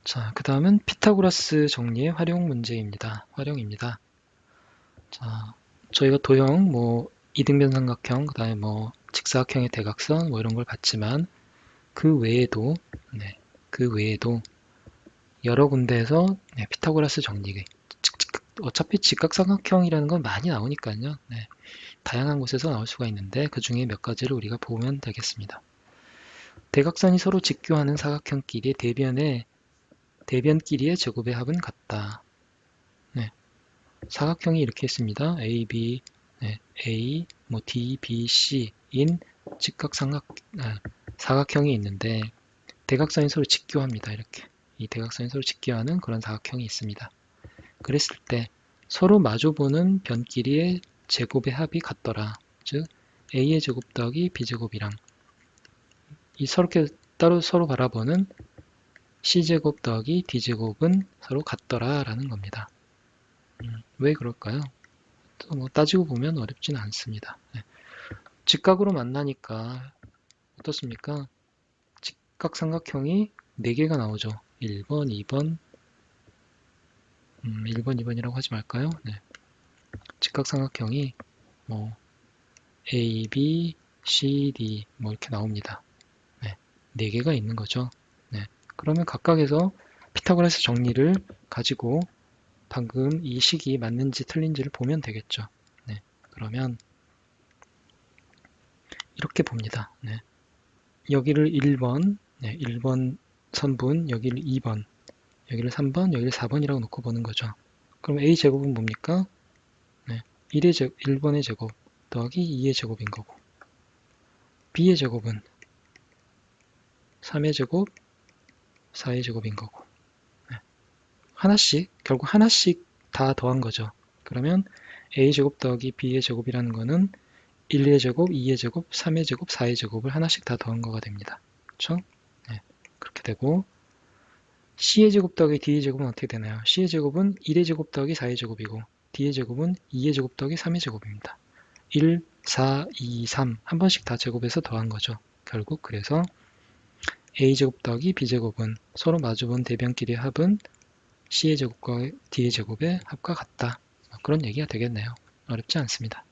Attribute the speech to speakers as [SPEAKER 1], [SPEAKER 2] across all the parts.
[SPEAKER 1] 자, 그 다음은 피타고라스 정리의 활용입니다. 자, 저희가 도형, 이등변 삼각형, 그 다음에 직사각형의 대각선, 이런 걸 봤지만, 그 외에도, 네, 그 외에도 여러 군데에서 피타고라스 정리, 어차피 직각삼각형이라는 건 많이 나오니까요. 네, 다양한 곳에서 나올 수가 있는데, 그 중에 몇 가지를 우리가 보면 되겠습니다. 대각선이 서로 직교하는 사각형끼리의 대변끼리의 제곱의 합은 같다. 네, 사각형이 이렇게 있습니다. A, B, A, D, B, C인 사각형이 있는데 대각선이 서로 직교합니다. 이렇게 이 대각선이 서로 직교하는 그런 사각형이 있습니다. 그랬을 때 서로 마주보는 변끼리의 제곱의 합이 같더라. 즉 A의 제곱 더하기 B제곱이랑 이 서로 바라보는 C제곱 더하기 D제곱은 서로 같더라 라는 겁니다. 왜 그럴까요? 또 따지고 보면 어렵지는 않습니다. 직각으로 만나니까 어떻습니까? 직각삼각형이 4개가 나오죠. 1번, 2번, 1번, 2번이라고 하지 말까요? 네. 직각삼각형이 A, B, C, D 이렇게 나옵니다. 네. 4개가 있는 거죠. 네. 그러면 각각에서 피타고라스 정리를 가지고 방금 이 식이 맞는지 틀린지를 보면 되겠죠. 네. 그러면 이렇게 봅니다. 네. 여기를 1번, 1번 선분, 여기를 2번, 여기를 3번, 여기를 4번이라고 놓고 보는 거죠. 그럼 A제곱은 뭡니까? 1번의 제곱 더하기 2의 제곱인 거고 B의 제곱은 3의 제곱, 4의 제곱인 거고 결국 하나씩 다 더한 거죠. 그러면 A제곱 더하기 B의 제곱이라는 거는 1의 제곱, 2의 제곱, 3의 제곱, 4의 제곱을 하나씩 다 더한 거가 됩니다. 그렇죠? 네, 그렇게 되고 C의 제곱 더하기 D의 제곱은 어떻게 되나요? C의 제곱은 1의 제곱 더하기 4의 제곱이고 D의 제곱은 2의 제곱 더하기 3의 제곱입니다. 1, 4, 2, 3 한 번씩 다 제곱해서 더한 거죠. 결국 그래서 A제곱 더하기 B제곱은 서로 마주본 대변끼리의 합은 C의 제곱과 D의 제곱의 합과 같다. 그런 얘기가 되겠네요. 어렵지 않습니다.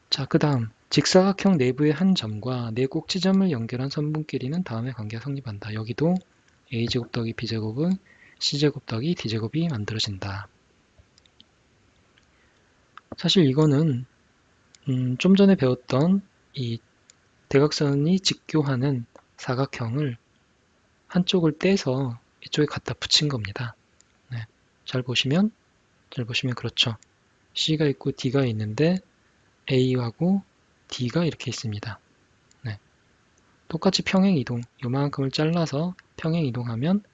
[SPEAKER 1] 자, 그 다음 직사각형 내부의 한 점과 네 꼭지점을 연결한 선분끼리는 다음의 관계가 성립한다. 여기도 A제곱 더하기 B제곱은 C제곱 더하기 D제곱이 만들어진다. 사실 이거는 좀 전에 배웠던 이 대각선이 직교하는 사각형을 한쪽을 떼서 이쪽에 갖다 붙인 겁니다. 네. 잘 보시면 그렇죠. C가 있고 D가 있는데 A하고 D가 이렇게 있습니다. 네. 똑같이 평행이동, 요만큼을 잘라서 평행이동하면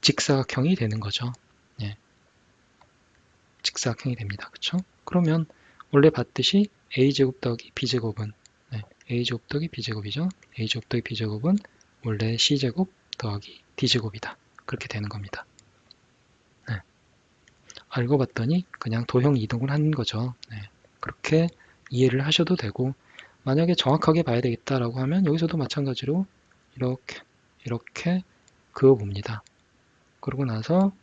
[SPEAKER 1] 직사각형이 되는 거죠. 네. 직사각형이 됩니다. 그쵸? 그러면 원래 봤듯이 A제곱 더하기 B제곱은 A제곱 더하기 B제곱이죠. A제곱 더하기 B제곱은 원래 C제곱 더하기 D제곱이다. 그렇게 되는 겁니다. 네. 알고 봤더니 그냥 도형 이동을 하는 거죠. 네. 그렇게 이해를 하셔도 되고 만약에 정확하게 봐야 되겠다라고 하면 여기서도 마찬가지로 이렇게 그어봅니다. 그러고 나서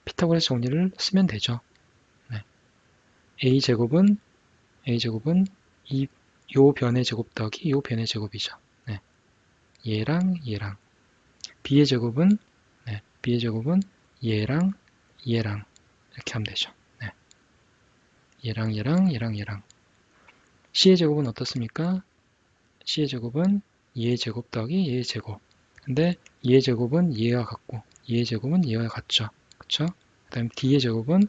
[SPEAKER 1] 피타고라스 정리를 쓰면 되죠. A제곱은 요 변의 제곱 더하기 요 변의 제곱이죠. 얘랑 B의 제곱은 얘랑 이렇게 하면 되죠. 얘랑 C의 제곱은 어떻습니까? C의 제곱은 얘의 제곱 더하기 얘의 제곱. 근데 얘의 제곱은 얘와 같고 얘의 제곱은 얘와 같죠. 그쵸? 그 다음에 D의 제곱은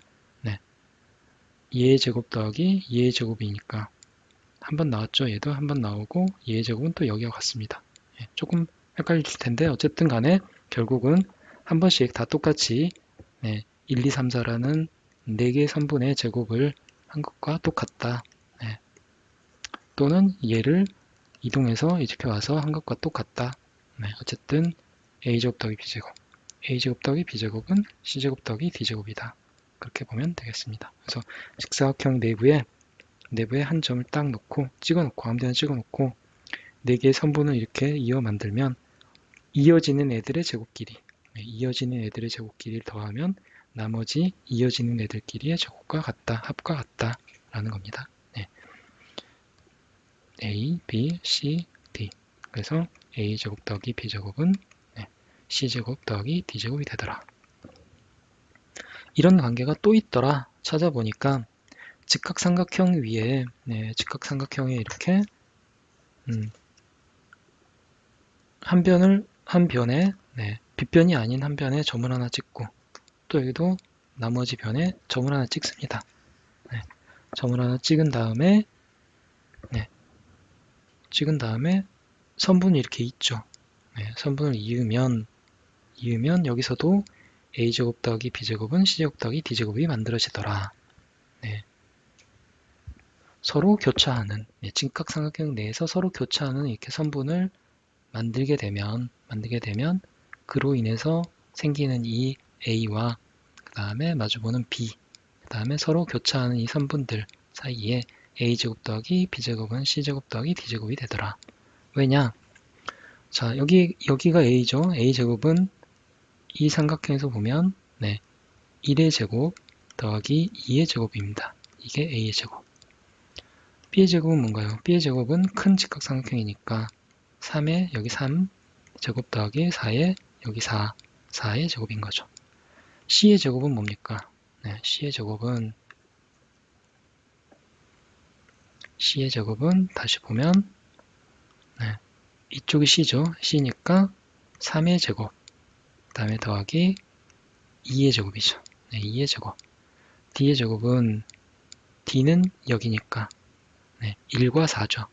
[SPEAKER 1] 얘의 제곱 더하기 얘의 제곱이니까 한 번 나왔죠. 얘도 한 번 나오고 얘의 제곱은 또 여기와 같습니다. 조금 헷갈릴 텐데 어쨌든 간에 결국은 한 번씩 다 똑같이 1, 2, 3, 4라는 4개의 선분의 제곱을 한 것과 똑같다. 또는 얘를 이동해서 이렇게 와서 한 것과 똑같다. 어쨌든 A제곱 더하기 B제곱, A제곱 더하기 B제곱은 C제곱 더하기 D제곱이다. 그렇게 보면 되겠습니다. 그래서 직사각형 내부에 한 점을 딱 놓고 찍어놓고 아무 데나 찍어놓고 4개의 선분을 이렇게 이어 만들면 이어지는 애들의 제곱끼리. 이어지는 애들의 제곱끼리를 더하면 나머지 이어지는 애들끼리의 제곱과 같다, 합과 같다 라는 겁니다. 네. A, B, C, D. 그래서 A제곱 더하기 B제곱은 C제곱 더하기 D제곱이 되더라. 이런 관계가 또 있더라 찾아보니까 직각삼각형 위에 직각삼각형에 이렇게 한 변에 빗변이 아닌 한 변에 점을 하나 찍고 또 여기도 나머지 변에 점을 하나 찍습니다. 점을 하나 찍은 다음에 선분이 이렇게 있죠. 선분을 이으면 여기서도 A제곱 더하기 B제곱은 C제곱 더하기 D제곱이 만들어지더라. 서로 교차하는 직각삼각형 내에서 서로 교차하는 이렇게 선분을 만들게 되면 그로 인해서 생기는 이 A와 그 다음에 마주보는 B 그 다음에 서로 교차하는 이 선분들 사이에 A제곱 더하기 B제곱은 C제곱 더하기 D제곱이 되더라. 왜냐? 자, 여기가 A죠. A제곱은 이 삼각형에서 보면 1의 제곱 더하기 2의 제곱입니다. 이게 A의 제곱. B의 제곱은 뭔가요? B의 제곱은 큰 직각삼각형이니까 3에 여기 3 제곱 더하기 4에 여기 4의 제곱인 거죠. C의 제곱은 뭡니까? C의 제곱은 다시 보면 이쪽이 C죠. C니까 3의 제곱 그 다음에 더하기 2의 제곱이죠. 2의 제곱. D의 제곱은 D는 여기니까 1과 4죠.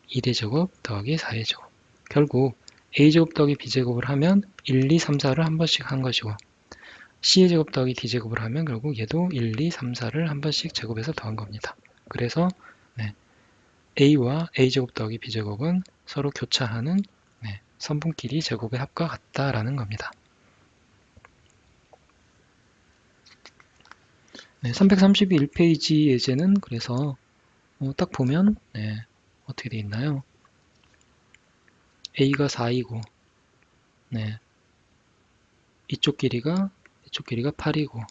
[SPEAKER 1] 1의 제곱 더하기 4의 제곱. 결국 A제곱 더하기 B제곱을 하면 1, 2, 3, 4를 한 번씩 한 것이고 C의 제곱 더하기 D제곱을 하면 결국 얘도 1, 2, 3, 4를 한 번씩 제곱해서 더한 겁니다. 그래서 A와 A제곱 더하기 B제곱은 서로 교차하는 선분끼리 제곱의 합과 같다라는 겁니다. 331페이지 예제는 그래서 딱 보면 어떻게 돼 있나요? A가 4이고 이쪽 길이가 8이고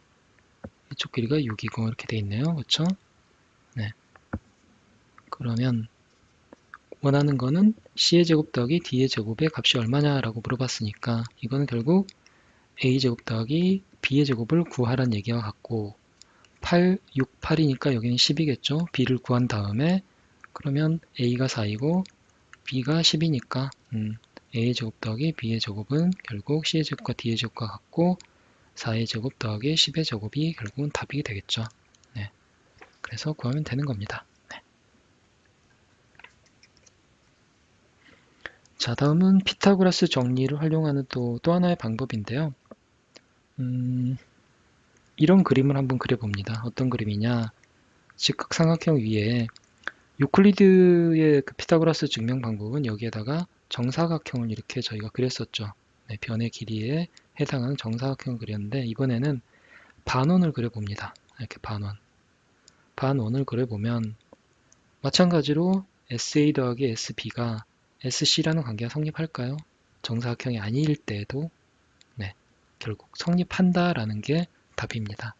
[SPEAKER 1] 이쪽 길이가 6이고 이렇게 돼 있네요. 그렇죠? 그러면 원하는 거는 C의 제곱 더하기 D의 제곱의 값이 얼마냐라고 물어봤으니까 이거는 결국 A제곱 더하기 B의 제곱을 구하라는 얘기와 같고 8, 6, 8이니까 여기는 10이겠죠. B를 구한 다음에 그러면 A가 4이고 B가 10이니까 A의 제곱 더하기 B의 제곱은 결국 C의 제곱과 D의 제곱과 같고 4의 제곱 더하기 10의 제곱이 결국은 답이 되겠죠. 그래서 구하면 되는 겁니다. 자, 다음은 피타고라스 정리를 활용하는 또 하나의 방법인데요. 이런 그림을 한번 그려봅니다. 어떤 그림이냐? 직각삼각형 위에 유클리드의 그 피타고라스 증명 방법은 여기에다가 정사각형을 이렇게 저희가 그렸었죠. 변의 길이에 해당하는 정사각형을 그렸는데 이번에는 반원을 그려봅니다. 이렇게 반원을 그려보면 마찬가지로 SA 더하기 SB가 SC라는 관계가 성립할까요? 정사각형이 아닐 때도 결국 성립한다라는 게 답입니다.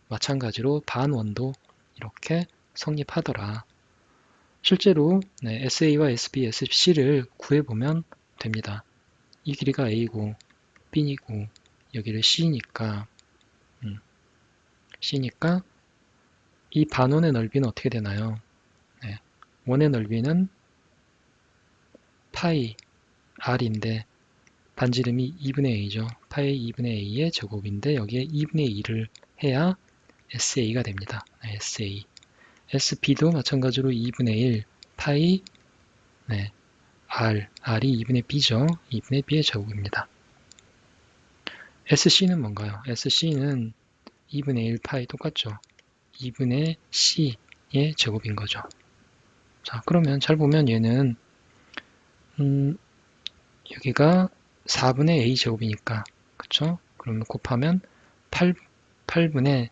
[SPEAKER 1] 마찬가지로 반원도 이렇게 성립하더라. 실제로 SA와 SB, SC를 구해보면 됩니다. 이 길이가 A고 B이고 여기를 C니까 이 반원의 넓이는 어떻게 되나요? 원의 넓이는 파이 R인데 반지름이 2분의 A죠. 파이 2분의 A의 제곱인데 여기에 2분의 2를 해야 SA가 됩니다. SA. SB도 마찬가지로 2분의 1 파이 R이 2분의 B죠. 2분의 B의 제곱입니다. SC는 뭔가요? SC는 2분의 1 파이 똑같죠. 2분의 C의 제곱인 거죠. 자, 그러면 잘 보면 얘는 여기가 4분의 A 제곱이니까 그쵸? 그러면 곱하면 8분의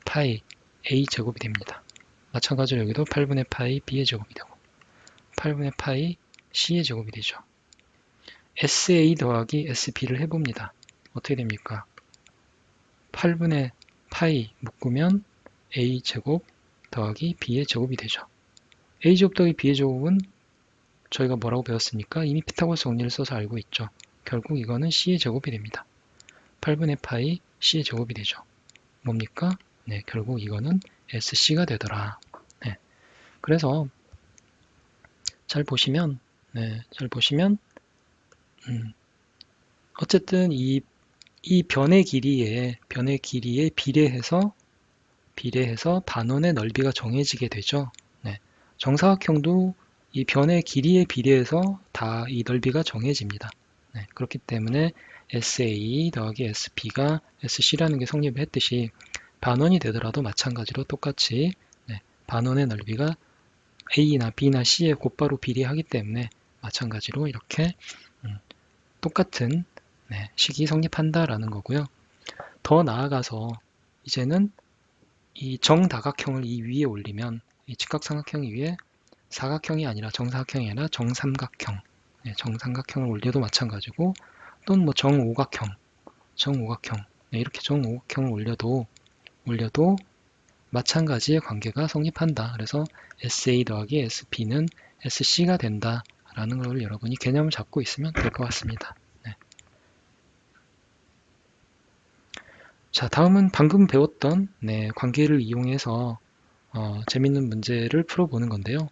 [SPEAKER 1] 파이 A 제곱이 됩니다. 마찬가지로 여기도 8분의 파이 B의 제곱이 되고 8분의 파이 C의 제곱이 되죠. SA 더하기 SB를 해봅니다. 어떻게 됩니까? 8분의 파이 묶으면 A제곱 더하기 B의 제곱이 되죠. A제곱 더하기 B의 제곱은 저희가 뭐라고 배웠습니까? 이미 피타고라스 정리를 써서 알고 있죠. 결국 이거는 C의 제곱이 됩니다. 8분의 파이 C의 제곱이 되죠. 뭡니까? 네, 결국 이거는 SC가 되더라. 네, 그래서 잘 보시면, 어쨌든 이 변의 길이에 비례해서 반원의 넓이가 정해지게 되죠. 네, 정사각형도 이 변의 길이에 비례해서 다 이 넓이가 정해집니다. 네, 그렇기 때문에 SA 더하기 SB가 SC라는 게 성립을 했듯이 반원이 되더라도 마찬가지로 똑같이 반원의 넓이가 A나 B나 C에 곧바로 비례하기 때문에 마찬가지로 이렇게 똑같은 식이 성립한다라는 거고요. 더 나아가서 이제는 이 정다각형을 이 위에 올리면 이 직각삼각형 위에 사각형이 아니라 정사각형이 아니라 정삼각형, 정삼각형을 올려도 마찬가지고 또는 뭐 정오각형, 이렇게 정오각형을 올려도 마찬가지의 관계가 성립한다. 그래서 SA 더하기 SB는 SC가 된다라는 걸 여러분이 개념을 잡고 있으면 될 것 같습니다. 네. 자, 다음은 방금 배웠던 관계를 이용해서 재밌는 문제를 풀어보는 건데요.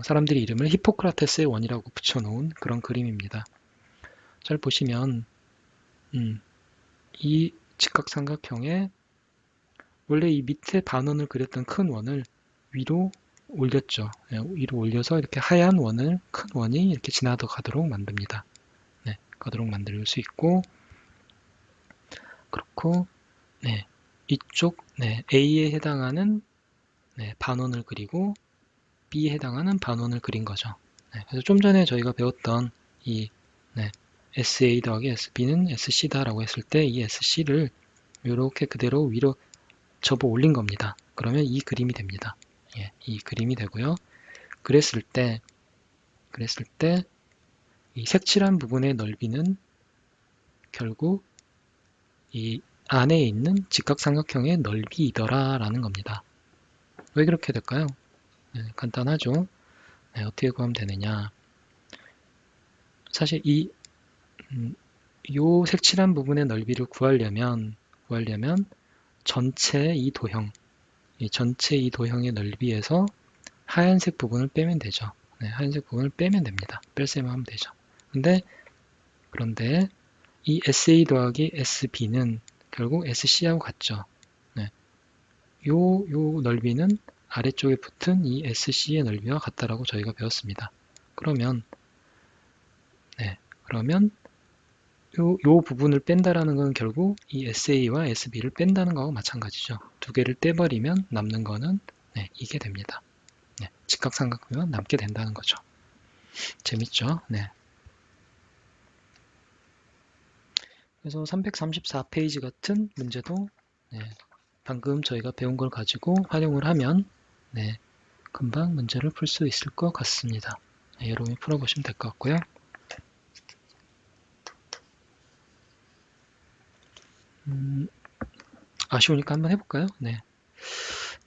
[SPEAKER 1] 사람들이 이름을 히포크라테스의 원이라고 붙여놓은 그런 그림입니다. 잘 보시면 이 직각삼각형에 원래 이 밑에 반원을 그렸던 큰 원을 위로 올렸죠. 위로 올려서 이렇게 하얀 원을 큰 원이 이렇게 지나가도록 만듭니다. 가도록 만들 수 있고 그렇고 이쪽 A에 해당하는 반원을 그리고 B에 해당하는 반원을 그린 거죠. 그래서 좀 전에 저희가 배웠던 이 SA 더하기 SB는 SC다라고 했을 때 이 SC를 이렇게 그대로 위로 접어 올린 겁니다. 그러면 이 그림이 됩니다. 이 그림이 되고요. 그랬을 때 이 색칠한 부분의 넓이는 결국 이 안에 있는 직각삼각형의 넓이이더라 라는 겁니다. 왜 그렇게 될까요? 간단하죠. 어떻게 구하면 되느냐. 사실 요 색칠한 부분의 넓이를 구하려면 전체 이 도형의 넓이에서 하얀색 부분을 빼면 되죠. 하얀색 부분을 빼면 됩니다. 뺄셈을 하면 되죠. 그런데 이 SA 더하기 SB는 결국 SC하고 같죠. 요 넓이는 아래쪽에 붙은 이 SC의 넓이와 같다라고 저희가 배웠습니다. 그러면 요 부분을 뺀다라는 건 결국 이 SA와 SB를 뺀다는 거하고 마찬가지죠. 두 개를 떼버리면 남는 거는 이게 됩니다. 직각삼각형은 남게 된다는 거죠. 재밌죠? 그래서 334페이지 같은 문제도 방금 저희가 배운 걸 가지고 활용을 하면 금방 문제를 풀 수 있을 것 같습니다. 여러분이 풀어보시면 될 것 같고요. 아쉬우니까 한번 해볼까요?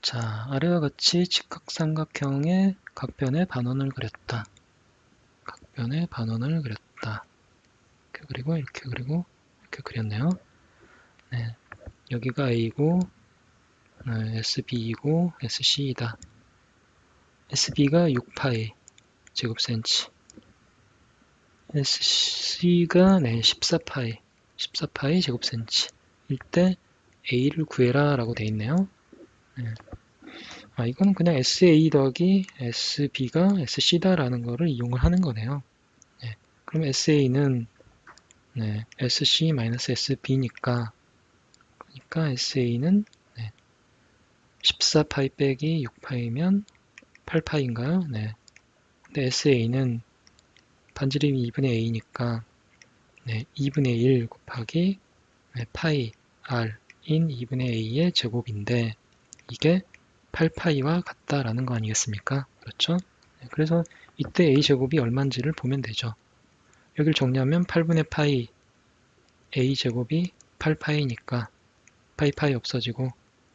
[SPEAKER 1] 자, 아래와 같이 직각삼각형의 각변의 반원을 그렸다. 그리고 이렇게 그렸네요. 여기가 A고 SB이고 SC이다. SB가 6파이 제곱센치, SC가 14파이 제곱센치 일 때 A를 구해라 라고 되어 있네요. 이거는 그냥 SA 더하기 SB가 SC다 라는 거를 이용을 하는 거네요. 그럼 SA는 SC-SB니까 그러니까 SA는 14파이 빼기 6파이면 8파이인가요? 근데 SA는 반지름이 2분의 A니까 2분의 1 곱하기 파이 R인 2분의 A의 제곱인데 이게 8파이와 같다라는 거 아니겠습니까? 그렇죠? 그래서 이때 A제곱이 얼마인지를 보면 되죠. 여기를 정리하면 8분의 파이 a제곱이 8파이니까 파이 없어지고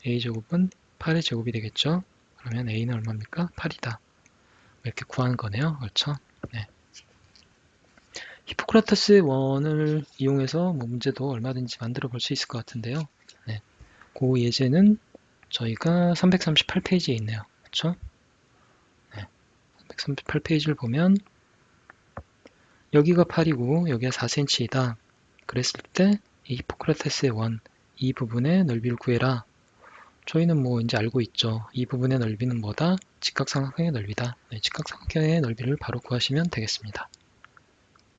[SPEAKER 1] a제곱은 8의 제곱이 되겠죠. 그러면 a는 얼마입니까? 8이다. 이렇게 구하는 거네요. 그렇죠? 네. 히포크라테스 원을 이용해서 뭐 문제도 얼마든지 만들어 볼 수 있을 것 같은데요. 네. 그 예제는 저희가 338페이지에 있네요. 그렇죠? 네. 338페이지를 보면 여기가 8이고 여기가 4cm이다. 그랬을 때 이 히포크라테스의 원, 이 부분의 넓이를 구해라. 저희는 뭐 이제 알고 있죠. 이 부분의 넓이는 뭐다? 직각삼각형의 넓이다. 네, 직각삼각형의 넓이를 바로 구하시면 되겠습니다.